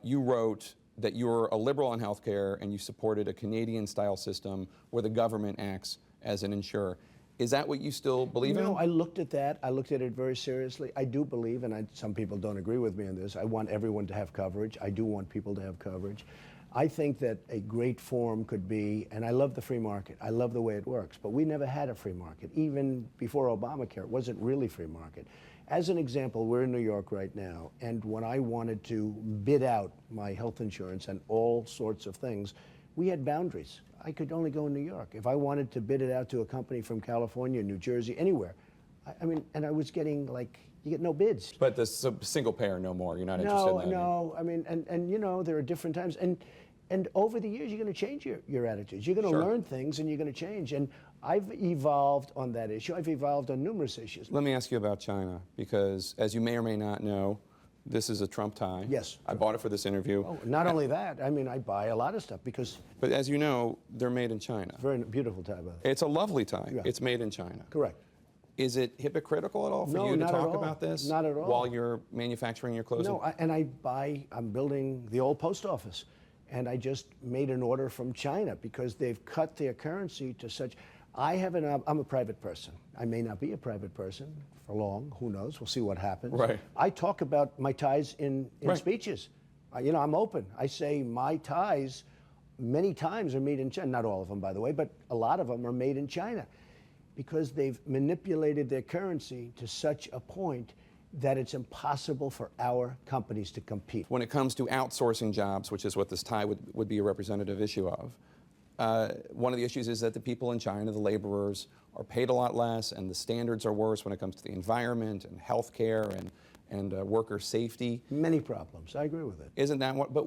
You wrote that you're a liberal on healthcare and you supported a Canadian-style system where the government acts as an insurer. Is that what you still believe in? No, I looked at that. I looked at it very seriously. I do believe, and some people don't agree with me on this, I want everyone to have coverage. I do want people to have coverage. I think that a great form could be, and I love the free market. I love the way it works, but we never had a free market. Even before Obamacare, it wasn't really free market. As an example, we're in New York right now, and when I wanted to bid out my health insurance and all sorts of things, we had boundaries. I could only go in New York. If I wanted to bid it out to a company from California, New Jersey, anywhere, I mean, and I was getting like, you get no bids. But the single payer, no more. You're not interested in that. No. I mean, and you know, there are different times. And over the years, you're going to change your attitudes. You're going to learn things, and you're going to change. And I've evolved on that issue. I've evolved on numerous issues. Let me ask you about China, because as you may or may not know, this is a Trump tie. Yes. I bought it for this interview. Oh, not only that, I mean, I buy a lot of stuff because... But as you know, they're made in China. Very beautiful tie, by the way. It's a lovely tie. Yeah. It's made in China. Correct. Is it hypocritical at all for you to talk about this? Not at all. While you're manufacturing your clothes? No, I'm building the old post office, and I just made an order from China because they've cut their currency to such... I'm a private person. I may not be a private person for long. Who knows? We'll see what happens. Right. I talk about my ties in speeches. You know, I'm open. I say my ties many times are made in China. Not all of them, by the way, but a lot of them are made in China because they've manipulated their currency to such a point that it's impossible for our companies to compete. When it comes to outsourcing jobs, which is what this tie would be a representative issue of, one of the issues is that the people in China, the laborers, are paid a lot less, and the standards are worse when it comes to the environment and health care and worker safety. Many problems. I agree with it. Isn't that what? But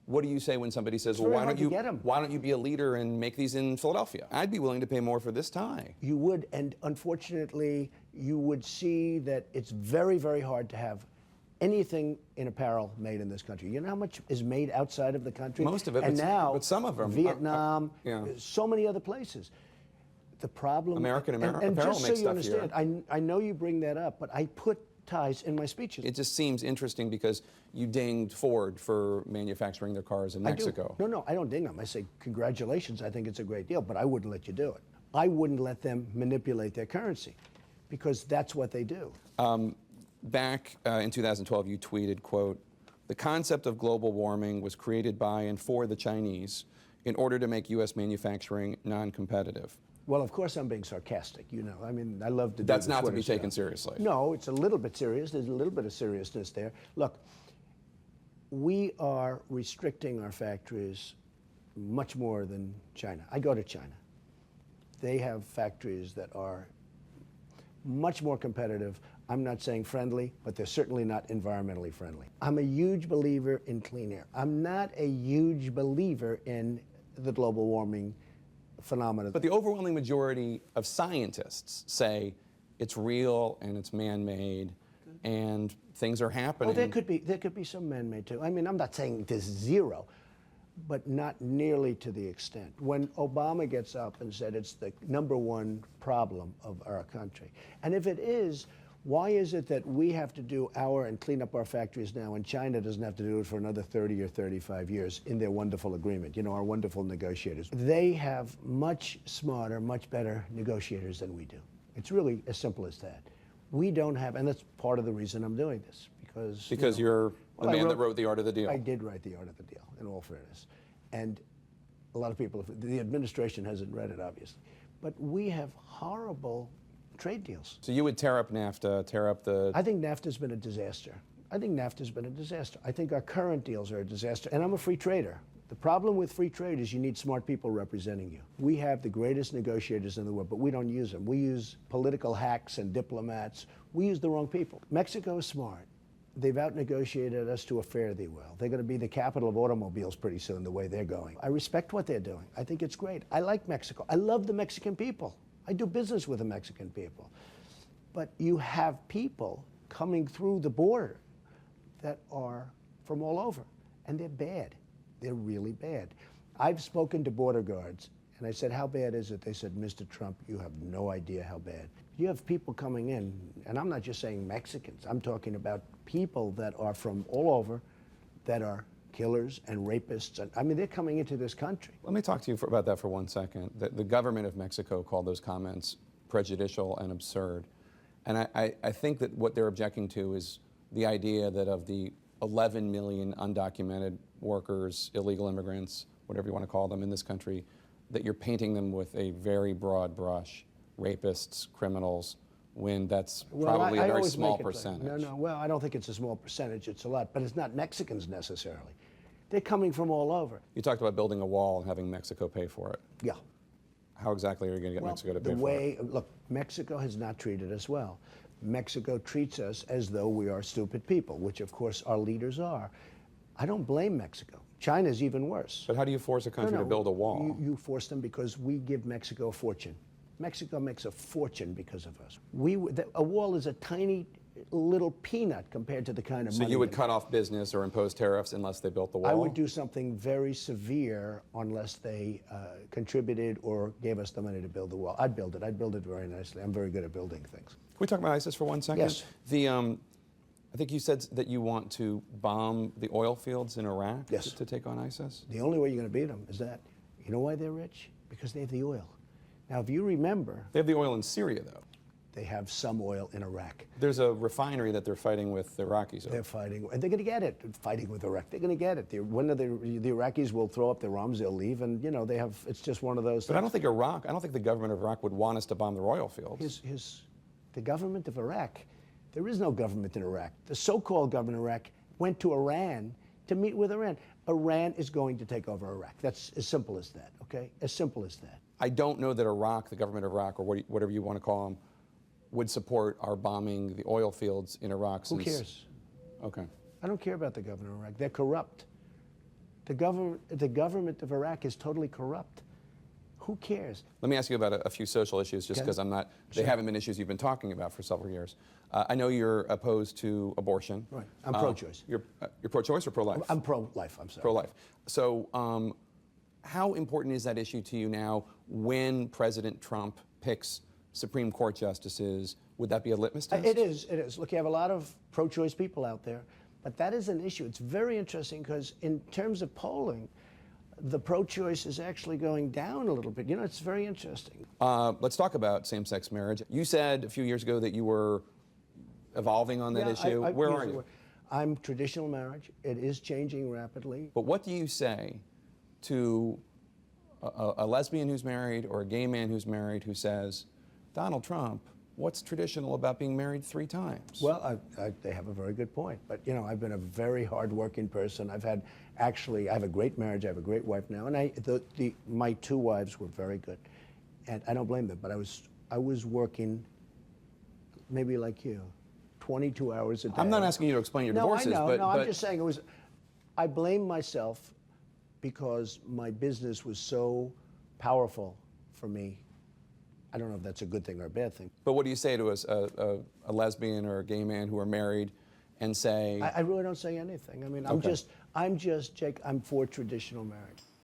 what do you say when somebody says, "Well, why don't you be a leader and make these in Philadelphia?" I'd be willing to pay more for this tie. You would, and unfortunately, you would see that it's very, very hard to have anything in apparel made in this country. You know how much is made outside of the country? Most of it, and now, but some of them. Vietnam, so many other places. The problem... American and apparel just so makes you stuff understand, here. I know you bring that up, but I put ties in my speeches. It just seems interesting because you dinged Ford for manufacturing their cars in Mexico. No, I don't ding them. I say, congratulations, I think it's a great deal, but I wouldn't let you do it. I wouldn't let them manipulate their currency because that's what they do. Back in 2012, you tweeted, quote, "The concept of global warming was created by and for the Chinese in order to make U.S. manufacturing non-competitive." Well, of course I'm being sarcastic, you know. I mean, I love to do That's the not to Twitter be stuff. taken seriously. No, it's a little bit serious. There's a little bit of seriousness there. Look, we are restricting our factories much more than China. I go to China. They have factories that are much more competitive. I'm not saying friendly, but they're certainly not environmentally friendly. I'm a huge believer in clean air. I'm not a huge believer in the global warming phenomenon. But the overwhelming majority of scientists say it's real and it's man-made and things are happening. Oh, there could be some man-made too. I mean, I'm not saying there's zero, but not nearly to the extent. When Obama gets up and said it's the #1 problem of our country, and if it is, why is it that we have to do and clean up our factories now, and China doesn't have to do it for another 30 or 35 years in their wonderful agreement? You know, our wonderful negotiators. They have much smarter, much better negotiators than we do. It's really as simple as that. We don't have, and that's part of the reason I'm doing this, because you're the man that wrote The Art of the Deal. I did write The Art of the Deal, in all fairness. And a lot of people, the administration hasn't read it, obviously. But we have horrible trade deals. So you would tear up NAFTA, tear up the... I think NAFTA's been a disaster. I think I think our current deals are a disaster. And I'm a free trader. The problem with free trade is you need smart people representing you. We have the greatest negotiators in the world, but we don't use them. We use political hacks and diplomats. We use the wrong people. Mexico is smart. They've out-negotiated us to a fare thee well. They're going to be the capital of automobiles pretty soon, the way they're going. I respect what they're doing. I think it's great. I like Mexico. I love the Mexican people. I do business with the Mexican people. But you have people coming through the border that are from all over, and they're bad. They're really bad. I've spoken to border guards, and I said, how bad is it? They said, Mr. Trump, you have no idea how bad. You have people coming in, and I'm not just saying Mexicans. I'm talking about people that are from all over that are killers and rapists. And I mean, they're coming into this country. Let me talk to you about that for 1 second. The government of Mexico called those comments prejudicial and absurd. And I think that what they're objecting to is the idea that of the 11 million undocumented workers, illegal immigrants, whatever you want to call them in this country, that you're painting them with a very broad brush, rapists, criminals, when that's probably a very always small make it like- percentage. No, well, I don't think it's a small percentage. It's a lot, but it's not Mexicans necessarily. They're coming from all over. You talked about building a wall and having Mexico pay for it. Yeah. How exactly are you going to get Mexico to pay for it? Look, Mexico has not treated us well. Mexico treats us as though we are stupid people, which of course our leaders are. I don't blame Mexico. China's even worse. But how do you force a country to build a wall? You force them because we give Mexico a fortune. Mexico makes a fortune because of us. A wall is a tiny little peanut compared to the kind of So money. you would cut off business or impose tariffs unless they built the wall? I would do something very severe unless they contributed or gave us the money to build the wall. I'd build it. I'd build it very nicely. I'm very good at building things. Can we talk about ISIS for 1 second? Yes. I think you said that you want to bomb the oil fields in Iraq Yes. to take on ISIS? The only way you're going to beat them is that. You know why they're rich? Because they have the oil. Now, if you remember, They have the oil in Syria, though. they have some oil in Iraq. There's a refinery that they're fighting with the Iraqis over. They're fighting, and they're going to get it. Fighting with Iraq, they're going to get it. One of the Iraqis will throw up their arms, they'll leave, and you know they have. It's just one of those. But I don't think the government of Iraq would want us to bomb their oil fields. The government of Iraq, there is no government in Iraq. The so-called government of Iraq went to Iran to meet with Iran. Iran is going to take over Iraq. That's as simple as that, okay? As simple as that. I don't know that Iraq, the government of Iraq, or whatever you want to call them, would support our bombing the oil fields in Iraq. Who cares? Okay. I don't care about the government of Iraq. They're corrupt. The government of Iraq is totally corrupt. Who cares? Let me ask you about a few social issues, just Okay. because they haven't been issues you've been talking about for several years. I know you're opposed to abortion. Right. I'm pro-choice. You're pro-choice or pro-life? I'm pro-life, I'm sorry. Pro-life. So how important is that issue to you now when President Trump picks Supreme Court justices? Would that be a litmus test? It is. Look, you have a lot of pro-choice people out there, but that is an issue. It's very interesting because in terms of polling, the pro-choice is actually going down a little bit. You know, it's very interesting. Let's talk about same-sex marriage. You said a few years ago that you were evolving on that issue. Where are you? I'm traditional marriage. It is changing rapidly. But what do you say to a lesbian who's married or a gay man who's married who says, Donald Trump, what's traditional about being married 3 times? Well, they have a very good point. But, you know, I've been a very hard-working person. I have a great marriage. I have a great wife now. And my 2 wives were very good. And I don't blame them. But I was working, maybe like you, 22 hours a day. I'm not asking you to explain your divorces. No, I know. But, No, I'm just saying I blame myself because my business was so powerful for me. I don't know if that's a good thing or a bad thing. But what do you say to a lesbian or a gay man who are married and say... I really don't say anything. I mean, Okay. I'm just, Jake, I'm for traditional marriage.